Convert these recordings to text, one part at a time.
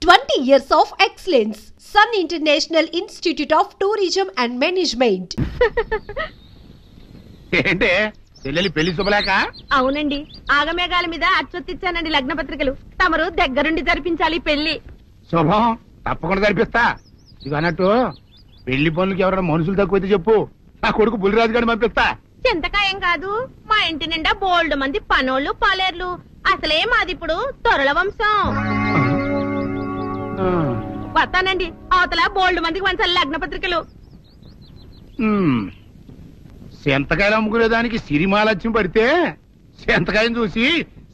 20 years of excellence. Sun International Institute of Tourism and Management. ఏంటే చెల్లెలి పెళ్లి శుభలేక? అవునండి, ఆగమేఘాల మీద అచ్చొత్తిచ్చానండి లగ్న పత్రికలు. తమరు దగ్గరుండి జరిపించాలి పెళ్లి. శుభం, తప్పకుండా జరిపిస్తా. ఇది అన్నట్టు పెళ్లి పనులకి ఎవరైనా మనుషులు తక్కువైతే చెప్పు, నా కొడుకు బుల్లిరాజు గారిని పంపిస్తా. చింతకాయం కాదు, మా ఇంటి నిండా బోల్డ్ మంది పనోళ్ళు పాలేర్లు. అసలే మాది ఇప్పుడు తొరల వంశం. వస్తానండి, అవతల బోల్డ్ మందికి వంచాలి లగ్న పత్రికలు. సెంతకాయలు అమ్ముకునేదానికి సిరిమాలత్యం పడితే సెంతకాయని చూసి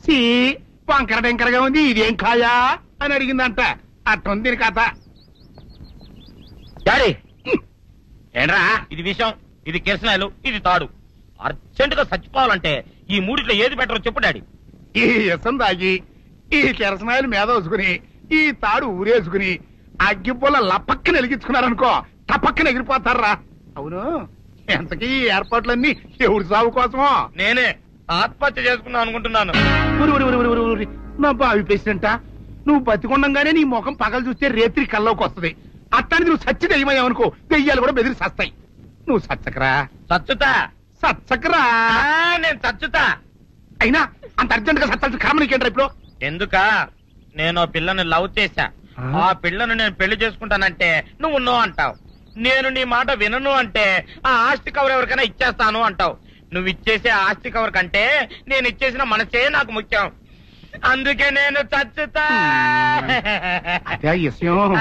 సి వంకర టెంకరగా ఉంది, ఇదేం కాయా అని అడిగిందంట. అట్టుంది దీని కథ. డాడీ ఏంట్రా ఇది విషయం, ఇది కిరసనాయలు, ఇది తాడు. అర్జెంట్ గా చచ్చిపోవాలంటే ఈ మూడిట్లో ఏది బెటర్ చెప్పు డాడీ. ఈ ఇసం తాగి ఈ కిరసనాయలు మీద వేసుకుని ఈ తాడు ఊరేసుకుని అగ్గిపుల్ల లపక్కన వెలిగించుకున్నారనుకో, టపక్కన ఎగిరిపోతారా. అవును, ఎంతకీ ఈ ఏర్పాట్లన్నీ ఎవరి సాగు కోసమో? నేనే ఆత్మహత్య చేసుకుందాం అనుకుంటున్నాను. నా బావి పేసినంట, నువ్వు బతికొండంగానే నీ ముఖం పగలు చూస్తే రేత్రి కల్లోకి వస్తుంది. అట్టానికి నువ్వు సచ్చి దెయ్యమయ్యావనుకో, దెయ్యాలు కూడా బెదిరి సస్తాయి. నువ్వు సచ్చకరా. చచ్చుతా సచ్చకరా. నేను చచ్చుతా. అయినా అంత అర్జెంట్ గా సత్తాల్సిన కర్మ నీకేంట్రా ఇప్పుడు? ఎందుక నేను ఆ పిల్లని లవ్ చేశా. ఆ పిల్లను నేను పెళ్లి చేసుకుంటానంటే నువ్వు నో అంటావు. నేను నీ మాట వినను అంటే ఆ ఆస్తి కవర్ ఎవరికైనా ఇచ్చేస్తాను అంటావు. నువ్వు ఇచ్చేసే ఆస్తి కవర్ కంటే నేను ఇచ్చేసిన మనసే నాకు ముఖ్యం. అందుకే నేను చచ్చుతా. అదే విషయం.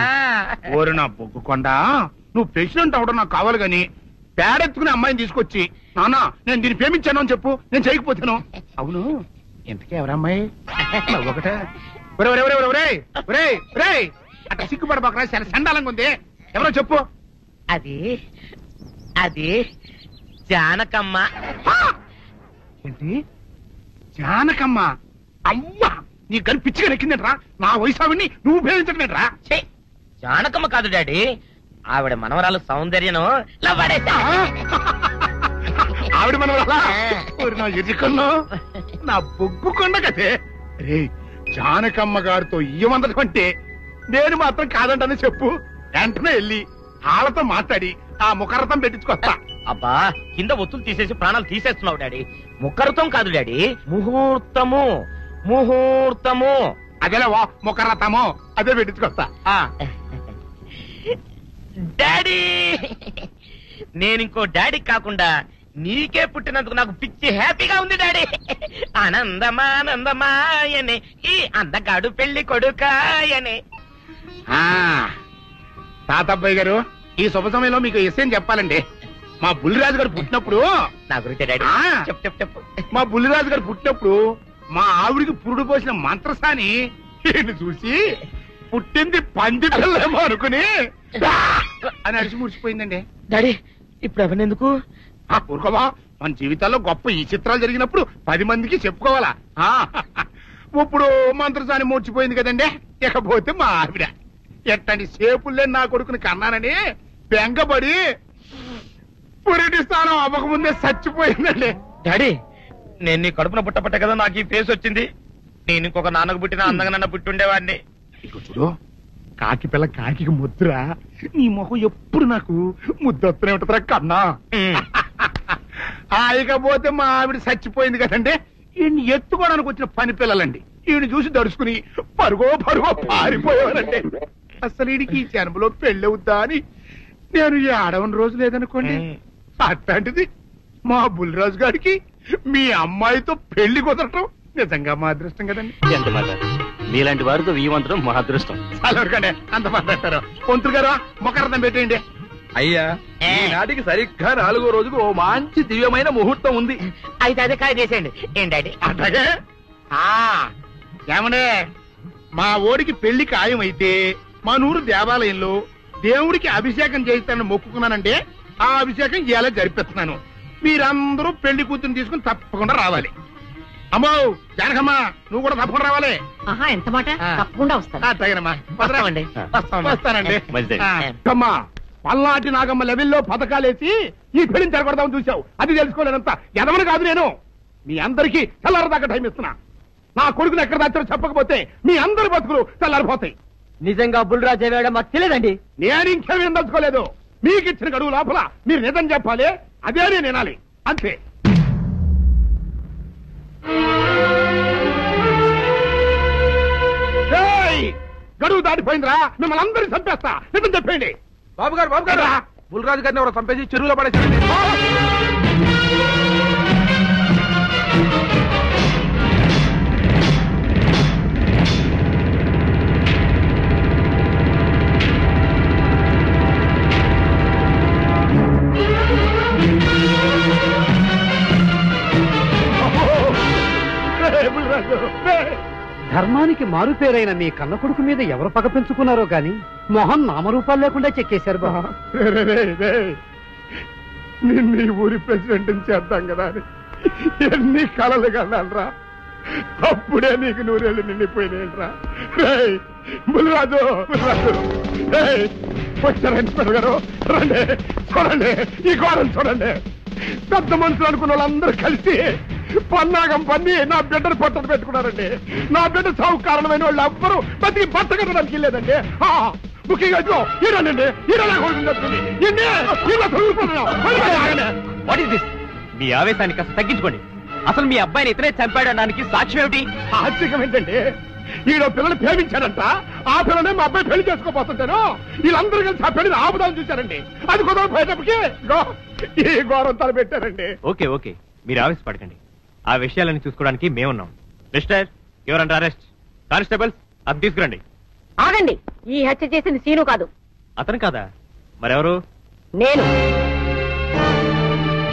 ఓరు నా బొగ్గుకొండ, నువ్వు ప్రెసిడెంట్ అవడం నాకు కావాలి గాని పేడెత్తుకునే అమ్మాయిని తీసుకొచ్చి నానా నేను దీన్ని ప్రేమించాను అని చెప్పు, నేను చేయకపోతాను. అవును, ఎంతకే ఎవరమ్మాయి? ఒకటే అట్లా సిగ్గుపడబాక, చాలా సండాలంగా ఉంది. ఎవరో చెప్పు. అది అది జానకమ్మ. ఏంటి జానకమ్మ? అమ్మా, నీ గని పిచ్చిగా నెక్కిందంట్రా. నా వయసావిని నువ్వు ప్రేమించడమేట్రా? జానకమ్మ కాదు డాడీ, ఆవిడ మనవరాలు సౌందర్యను ఆవిడ మనవరాలా? నా ఎదుకల్లో నా బొగ్గుకొండ కదే. రే, జానకమ్మ గారితో ఇయ్యమందడం అంటే నేను మాత్రం కాదంటని చెప్పు. వెంటనే వెళ్ళి వాళ్ళతో మాట్లాడి ఆ ముఖరథం పెట్టించుకొస్తా. అబ్బా, కింద ఒత్తులు తీసేసి ప్రాణాలు తీసేస్తున్నావు డాడీ. ముఖరథం కాదు డాడీ, ముహూర్తము. ముహూర్తము అదేలా ముఖరథము, అదే పెట్టించుకొస్తా. డాడీ, నేను ఇంకో డాడీ కాకుండా నీకే పుట్టినందుకు నాకు పిచ్చి హ్యాపీగా ఉంది డాడీ. ఆనందమానందమాయనే ఈ అందగాడు పెళ్లి కొడుకాయనే. తాతబ్బాయి గారు, ఈ శుభ సమయంలో మీకు విషయం చెప్పాలండి. మా బుల్లిరాజు గారు పుట్టినప్పుడు నా గురించి డాడీ చెప్పు. మా బుల్లిరాజు గారు పుట్టినప్పుడు మా ఆవిడికి పురుడు పోసిన మంత్రసాని చూసి పుట్టింది పంది పిల్లేమో అనుకుని అని అడిచి ముడిచిపోయిందండి. డాడీ ఇప్పుడు ఎవరినెందుకు? ఊరుకోవా, మన జీవితాల్లో గొప్ప ఈ చిత్రాలు జరిగినప్పుడు 10 మందికి చెప్పుకోవాలా. ఇప్పుడు మంత్రసాని మూర్చిపోయింది కదండి. ఇకపోతే మా ఆవిడ ఎట్టండి సేపుల్లే నా కొడుకుని కన్నానని బెంగపడి పురిటి స్థానం అవ్వకముందే చచ్చిపోయిందండి. డాడీ, నేను నీ కడుపున పుట్టపట్ట కదా నాకు ఈ ఫేస్ వచ్చింది. నేను ఇంకొక నాన్నకు పుట్టిన అందంగా నన్ను పుట్టుండేవాడిని. ఇక చూడు, కాకి పిల్ల కాకి ముద్దురా. నీ మొహం ఎప్పుడు నాకు ముద్దొత్తనే ఉంటుందిరా కన్నా. ఇకపోతే మా ఆవిడ చచ్చిపోయింది కదండి. ఈయన్ని ఎత్తుకోవడానికి వచ్చిన పని పిల్లలండి ఈయన చూసి దడుచుకుని పరుగో పారిపోయేవారండి. అసలు ఈడికి ఈ జన్మలో పెళ్ళవుద్దా అని నేను ఆడవని రోజు లేదనుకోండి. అట్లాంటిది మా బుల్లిరాజు గారికి మీ అమ్మాయితో పెళ్లి కుదరటం నిజంగా మా అదృష్టం కదండి. ఎంత మాట, మీలాంటి వారితో వీయమంతరం మా అదృష్టం. చాలవరకండి, అంత మాట్లాడతారు. పొంతులు గారు మొకరథం పెట్టేయండి. అయ్యా, ఈనాటికి సరిగ్గా 4వ రోజుకు ఓ మంచి దివ్యమైన ముహూర్తం ఉంది. అయితే అదే కాయ చేసేయండి. ఏంటండి అట్లాగే? ఏమనే, మా ఓడికి పెళ్లి ఖాయం అయితే మా నూరు దేవాలయంలో దేవుడికి అభిషేకం చేయిస్తానని మొక్కుకున్నానంటే ఆ అభిషేకం ఇలా జరిపిస్తున్నాను. మీరందరూ పెళ్లి కూతురు తీసుకుని తప్పకుండా రావాలి. అమ్మో జానకమ్మ, నువ్వు కూడా తప్పకుండా రావాలి. ఎంత మాట, తప్పకుండా వస్తాను. అట్లాగేనమ్మా, వస్తానండి. అమ్మా, పల్నాటి నాగమ్మ లెవెల్లో పథకాలేసి ఈ పెళ్లిని జరగొడదామని చూసావు. అది తెలుసుకోలేనంత ఎదవని కాదు నేను. మీ అందరికీ తెల్లారదాకా టైం ఇస్తున్నా. నా కొడుకుని ఎక్కడ దాచారో చెప్పకపోతే మీ అందరి బతుకులు తెల్లారిపోతాయి. నిజంగా బుల్రాజ్ అయ్యాడో మాకు తెలియదండి. నేను ఇంకేమీ దలుచుకోలేదు. మీకు ఇచ్చిన గడువు లోపల మీరు నిజం చెప్పాలి, అదే నేను వినాలి, అంతే. గడువు దాటిపోయిందిరా, మిమ్మల్ని అందరినీ చంపేస్తా. నిజం చెప్పండి. బాబు గారు బుల్రాజు గారిని ఎవరో చంపేసి చెరువులో పడేసి. ధర్మానికి మారుపేరైన మీ కన్న కొడుకు మీద ఎవరు పగ పెంచుకున్నారో గాని మొహం నామరూపాలు లేకుండా చెక్కేశారు బా. నిన్ను ఈ ఊరి ప్రెసిడెంట్ చేద్దాం కదా అని ఎన్ని కలలు కన్నారా. అప్పుడే నీకు నూరేళ్ళు నిండిపోయినాయిరా. బుల్రాజు వచ్చారండి గారు, రండి చూడండి, ఈ ఘోరం చూడండి. పెద్ద మనుషులు అనుకున్న వాళ్ళందరూ కలిసి పన్నాగం పన్ని నా బిడ్డను పట్టను పెట్టుకున్నారండి. నా బిడ్డ సాగు కారణమైన వాళ్ళు ఎవ్వరూ బతికి బట్ట కట్టడానికి లేదండి. ముఖ్యంగా ఈడనండి, మీ ఆవేశాన్ని కాస్త తగ్గించుకోండి. అసలు మీ అబ్బాయిని ఇతనే చంపాడడానికి సాక్ష్యం ఏమిటి? ఆశ్చర్యం ఏంటండి, ఈడో పిల్లలు ప్రేమించారంట. ఆ పిల్లనే మా అబ్బాయి పెళ్లి చేసుకోబోతుంటాను. వీళ్ళందరూ కలిసి ఆ పెళ్లిని ఆపుదాన్ని చూశారండి. అది కుదర పోయేటప్పటికి ఈ ఘోరం తలపెట్టారండి. ఓకే ఓకే, మీరు ఆవేశపడకండి. ఆ విషయాలను చూసుకోవడానికి మేమున్నాం. మిస్టర్ ఎవరంటే అరెస్ట్. కానిస్టేబుల్స్ అది తీసుకురండి. ఆగండి, ఈ హత్య చేసింది సీను కాదు. అతను కాదా? మరెవరు? నేను.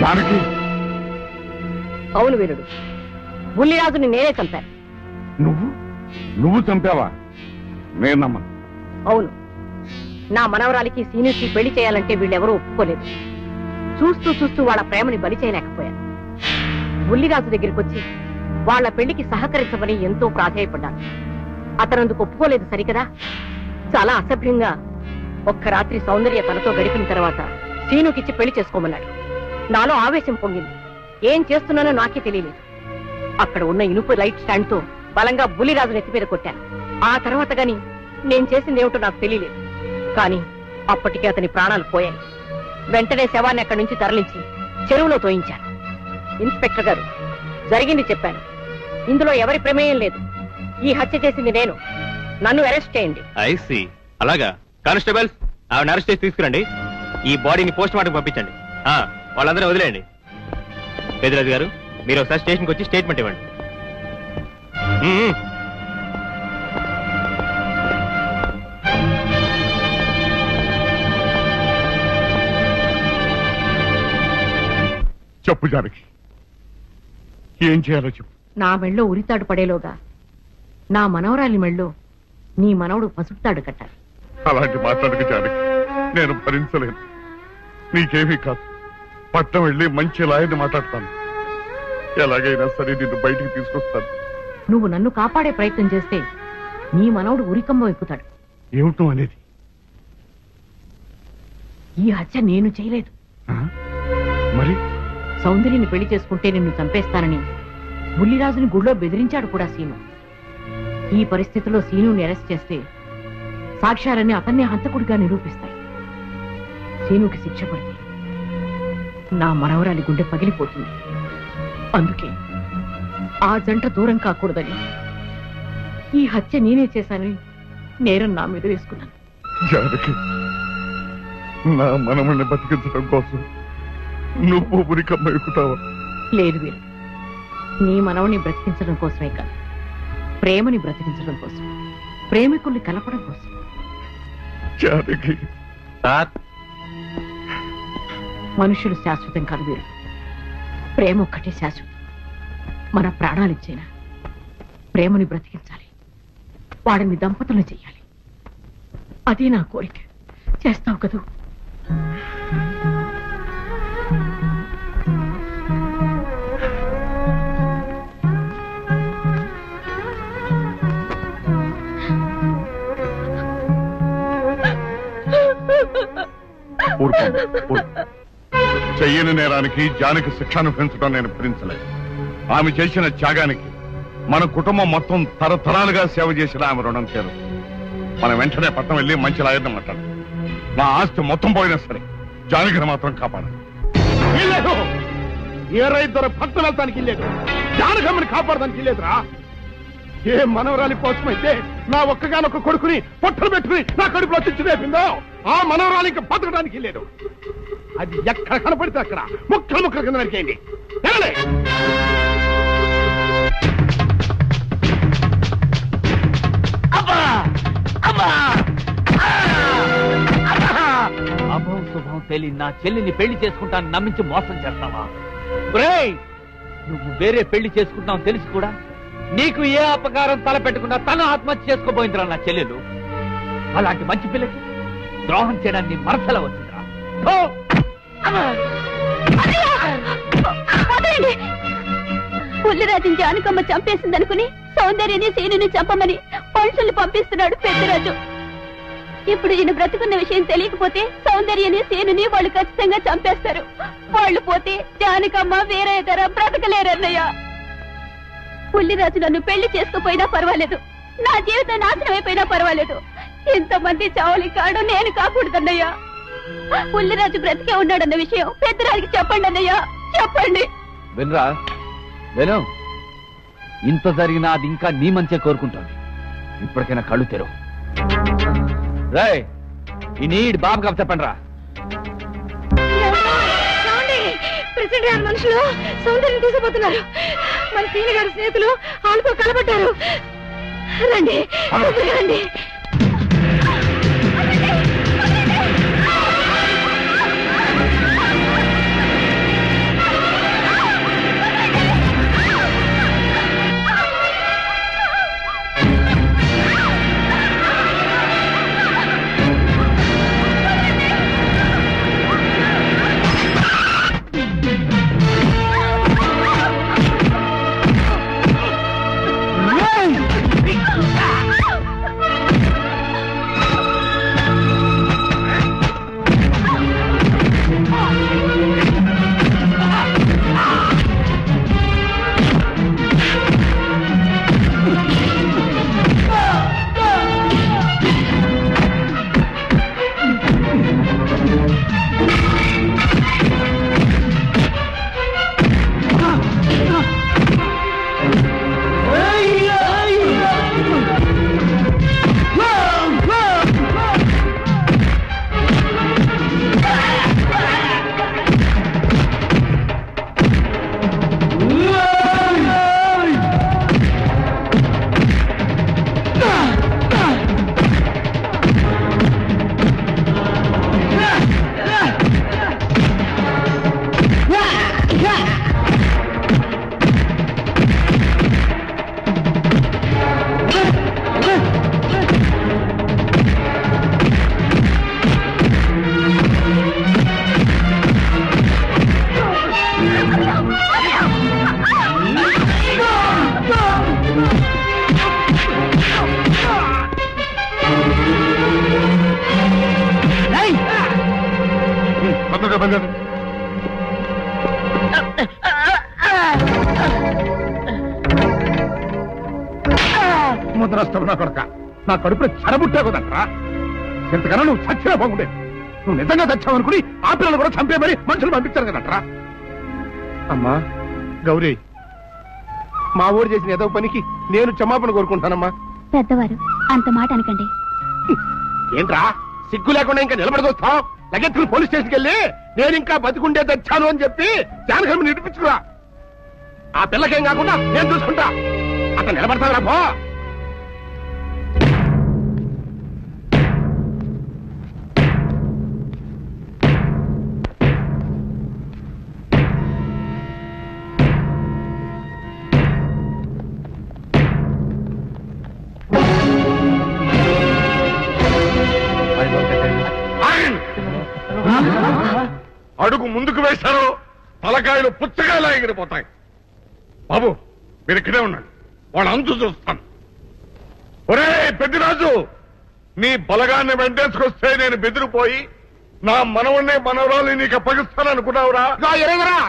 జానకి. అవును వీరుడు, బుల్లిరాజుని నేనే చంపాను. నువ్వు చంపావా? నేను నమ్మను. అవును, నా మనవరాలికి సీనుకి పెళ్లి చేయాలంటే వీళ్ళెవరూ ఒప్పుకోలేదు. చూస్తూ చూస్తూ వాళ్ళ ప్రేమని బలి చేయలేకపోయాను. బుల్లిరాజు దగ్గరికి వచ్చి వాళ్ళ పెళ్లికి సహకరించమని ఎంతో ప్రాధాయపడ్డాను. అతనందుకు ఒప్పుకోలేదు సరికదా. చాలా అసభ్యంగా ఒక్క రాత్రి సౌందర్య తనతో గడిపిన తర్వాత సీనుకిచ్చి పెళ్లి చేసుకోమన్నాడు. నాలో ఆవేశం పొంగింది. ఏం చేస్తున్నానో నాకే తెలియలేదు. అక్కడ ఉన్న ఇనుపు లైట్ స్టాండ్ తో బలంగా బుల్లిరాజు నెత్తి మీద కొట్టాను. ఆ తర్వాత గాని నేను చేసిందేమిటో నాకు తెలియలేదు. కానీ అప్పటికే అతని ప్రాణాలు పోయాయి. వెంటనే శవాన్ని అక్కడి నుంచి తరలించి చెరువులో తోయించాను. ఇన్స్పెక్టర్ గారు, జరిగింది చెప్పాను. ఇందులో ఎవరి ప్రమేయం లేదు. ఈ హత్య చేసింది నేను. నన్ను అరెస్ట్ చేయండి. ఐసి అలాగా. కానిస్టేబుల్స్ ఆవిడ అరెస్ట్ చేసి తీసుకురండి. ఈ బాడీని పోస్ట్ మార్టం పంపించండి. వాళ్ళందరూ వదిలేయండి. పెద్దరాజు గారు, మీరు ఒకసారి స్టేషన్కి వచ్చి స్టేట్మెంట్ ఇవ్వండి. చెప్పు జానకి, ఏం చేయాలో చెప్పు. నా మెళ్ళో ఉరితాడు పడేలోగా నా మనవరాలి మెళ్ళో నీ మనవడు పసుపుతాడు కట్టాలి. అలాంటి మాట్లాడక జానకి, నేను భరించలేను. నీకేమీ కాదు, పట్నం వెళ్ళి మంచి లాయర్ని మాట్లాడతాను. ఎలాగైనా సరే నిన్ను బయటికి తీసుకొస్తాను. నువ్వు నన్ను కాపాడే ప్రయత్నం చేస్తే నీ మనవడు ఉరికంబం ఎక్కుతాడు. ఏమిటో అనేది? ఈ హత్య నేను చేయలేదు. మరి సౌందర్యని పెళ్లి చేసుకుంటే నిన్ను చంపేస్తానని బుల్లిరాజుని గుడిలో బెదిరించాడు కూడా సీను. ఈ పరిస్థితిలో సీనుని అరెస్ట్ చేస్తే సాక్ష్యాలన్నీ అతన్నే హంతకుడిగా నిరూపిస్తాయి. సీనుకి శిక్ష పడితే నా మనవరాలి గుండె పగిలిపోతుంది. అందుకే ఆ జంట దూరం కాకూడదని ఈ హత్య నేనే చేశానని నేరం నా మీద వేసుకున్నాను. జానకి, నా మనముని బతికించడం కోసం నువ్వు ఉరికమ్మ ఎక్కుతావా? లేదు వీరు, నీ మనవని బ్రతికించడం కోసమే కాదు, ప్రేమని బ్రతికించడం కోసం, ప్రేమికుల్ని కలపడం కోసం. జానకి, మనుషులు శాశ్వతం కాదు వీరు, ప్రేమ ఒక్కటే శాశ్వతం. మన ప్రాణాలిచ్చైనా ప్రేమని బ్రతికించాలి, వాడిని దంపతులు చెయ్యాలి. అదే నా కోరిక. చేస్తావు కదూ? చెయ్యని నేరానికి జానకి శిక్ష అనుభవించడం నేను భరించలేదు. ఆమె చేసిన త్యాగానికి మన కుటుంబం మొత్తం తరతరాలుగా సేవ చేసిన ఆమె రుణం చేరు. మనం వెంటనే పట్నం వెళ్ళి మంచి లాయర్ని మాట్లాడు. నా ఆస్తి మొత్తం పోయినా సరే జానకిని మాత్రం కాపాడాలి. లేదు, ఏ రైతు పట్నం వెళ్తానికి లేదు, జానకమ్మని కాపాడడానికి లేదురా. ఏ మనవరాలి కోసమైతే నా ఒక్కగానొక్క కొడుకుని పొట్టలు పెట్టుకుని నా కడుపులో చిచ్చు రేపిందో ఆ మనవరాలి ఇంకా బతకడానికి లేదు. అది ఎక్కడ కనపడితే అక్కడ ముక్కలు ముక్కలు కింద నరికేయండి. అభం శుభం తెలియని నా చెల్లిని పెళ్లి చేసుకుంటాను నమ్మించి మోసం చేస్తావా? నువ్వు వేరే పెళ్లి చేసుకుంటావు తెలిసి కూడా నీకు ఏ అపకారం తలపెట్టకుండా తన ఆత్మహత్య చేసుకోబోయిందిరా నా చెల్లెలు. అలాంటి మంచి పిల్లకి ద్రోహం చేయడానికి మనసల వచ్చిందిరా. పుల్లిరాజుని జానకమ్మ చంపేసిందనుకుని సౌందర్యని సీనుని చంపమని మనుషుల్ని పంపిస్తున్నాడు పెద్దరాజు. ఇప్పుడు ఈయన బ్రతుకున్న విషయం తెలియకపోతే సౌందర్యని సీనుని వాళ్ళు ఖచ్చితంగా చంపేస్తారు. వాళ్ళు పోతే జానకమ్మ వేరే ధర బ్రతకలేరన్నయ్య. పుల్లిరాజు నన్ను పెళ్లి చేసుకుపోయినా పర్వాలేదు, నా జీవితం నాశనం అయిపోయినా పర్వాలేదు, ఇంతమంది చావలి కాడు నేను కాకూడదన్నయ్యా. పుల్లిరాజు బ్రతికే ఉన్నాడన్న విషయం పెద్దరాజుకి చెప్పండి అన్నయ్యా, చెప్పండి. వినరా విను, ఇంత జరిగినా అది ఇంకా నీ మంచిగా కోరుకుంటుంది. ఇప్పటికైనా కళ్ళు తెరవు. రాయ్ ఈ నీడ్ బాబు కప్ చెప్పండి రా. ప్రెసిడెంట్ గారి మనుషులు సౌందర్యం తీసుకుపోతున్నారు. మన సీని గారి స్నేహితులు వాళ్ళతో కలబడ్డారు. రండి రండి. ముద్రస్తావు నా కొడక, నా కడుపులో చెరబుట్టే కదట్రా. ఇంతకన్నా నువ్వు చచ్చినా బాగుండేది. నువ్వు నిజంగా చచ్చావనుకుని ఆ పిల్లలు కూడా చంపే మరి మనుషులు పంపించారు కదట్రా. అమ్మా గౌరీ, మా ఊరు చేసిన ఏదో పనికి నేను క్షమాపణ కోరుకుంటానమ్మా. పెద్దవారు అంత మాట అనకండి. ఏంట్రా సిగ్గు లేకుండా ఇంకా నిలబడదొస్తావు? లగెత్తుకుని పోలీస్ స్టేషన్కి వెళ్ళి నేను ఇంకా బతికుండే తెచ్చాను అని చెప్పి జానకమ్మ నిరూపించుకురా. ఆ పిల్లకేం కాకుండా నేను చూసుకుంటా. అతను నిలబడతావురా పో. అడుగు ముందుకు వేశారు, తలకాయలు పుచ్చకాయలా ఎగిరిపోతాయి. బాబు మీరు ఇక్కడే ఉండండి, వాళ్ళ అంతు చూస్తాను. ఒరే పెద్దిరాజు, నీ బలగాన్ని వెంటేసుకొస్తే నేను బెదిరిపోయి నా మనవన్నే మనవరాలు నీకు అప్పగిస్తాననుకున్నావురా? ఎరగరా,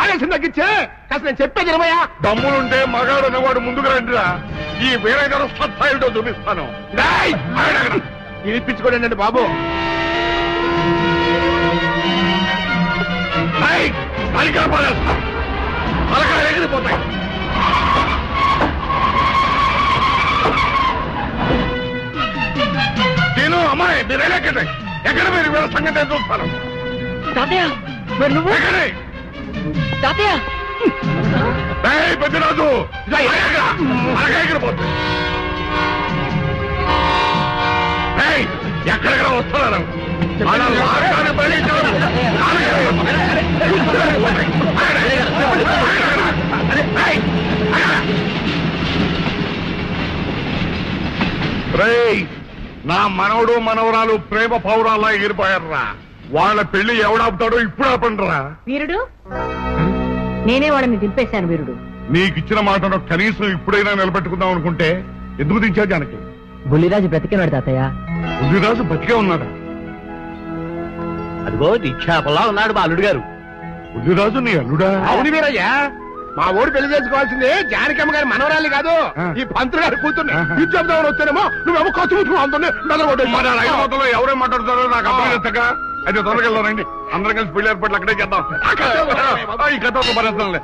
ఆవేశం తగ్గించే కాస్త నేను చెప్పేది ఇరవయా. దమ్ములుంటే మగాడు అన్నవాడు ముందుకు రండిరా. ఈ వీరయ్య సత్తా ఏంటో చూపిస్తాను. ఇప్పించుకోండి బాబు. పలకాలు ఎగిరిపోతాయి. నేను అమ్మాయి మీరు ఎక్కడే ఎక్కడ మీరు వీళ్ళ సంగతి చూస్తాను. పెద్దరాజు ఎగిరిపోతాయి. ఎక్కడెక్కడ వస్తున్నారు. నా మనవడు మనవరాలు ప్రేమ పౌరాల్లా ఎగిరిపోయారా. వాళ్ళ పెళ్లి ఎవడాపుతాడో ఇప్పుడు ఆపండిరా. వీరుడు నేనే వాళ్ళని దింపేశాను. వీరుడు నీకిచ్చిన మాటను కనీసం ఇప్పుడైనా నిలబెట్టుకుందాం అనుకుంటే ఎందుకు దించావు జానకి? బుల్లిరాజు బ్రతికినాడు తాతయ్య. బుల్లిరాజు బతికే ఉన్నాడా? అదిగో నిక్షేపంలా ఉన్నాడు మా అల్లుడు గారు. బుల్లిరాజు నీ అల్లుడా? అవును వీరయ్యా, మా ఊరు పెళ్లి చేసుకోవాల్సింది జానకమ్మ గారి మనవరాలి కాదు, ఈ పంతులు గారి కూతుర్ని. ఇచ్చేద్దామని వచ్చానేమో నువ్వేమో ఖర్చు అవుతుంది. ఎవరేం మాట్లాడుతారో నాకు అర్థం చేస్తాక అయితే త్వరగా వెళ్దానండి. అందరం కలిసి పెళ్లి ఏర్పాట్లు అక్కడే చేద్దాం. ఈ కథ పరేస్తానులే.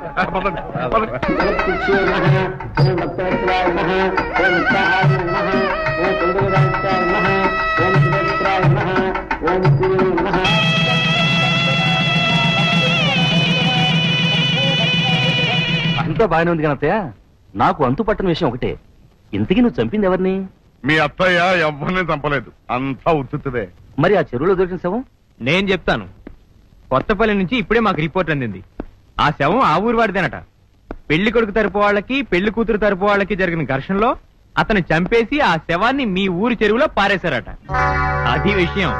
అంతా బాగానే ఉంది కనత్తయ్య. నాకు అంతు పట్టని విషయం ఒకటే, ఇంతకీ నువ్వు చంపింది ఎవరిని? మీ అత్తయ్య ఎవరిని చంపలేదు, అంతా ఉత్తుదే. మరి ఆ చెరువులో దొరికిన శవం? నేను చెప్తాను. కొత్తపల్లి నుంచి ఇప్పుడే మాకు రిపోర్ట్ అందింది. ఆ శవం ఆ ఊరు వాడిదేనట. పెళ్లి కొడుకు తరపు వాళ్ళకి పెళ్లి కూతురు తరపు వాళ్ళకి జరిగిన ఘర్షణలో అతను చంపేసి ఆ శవాన్ని మీ ఊరి చెరువులో పారేశారట. అది విషయం.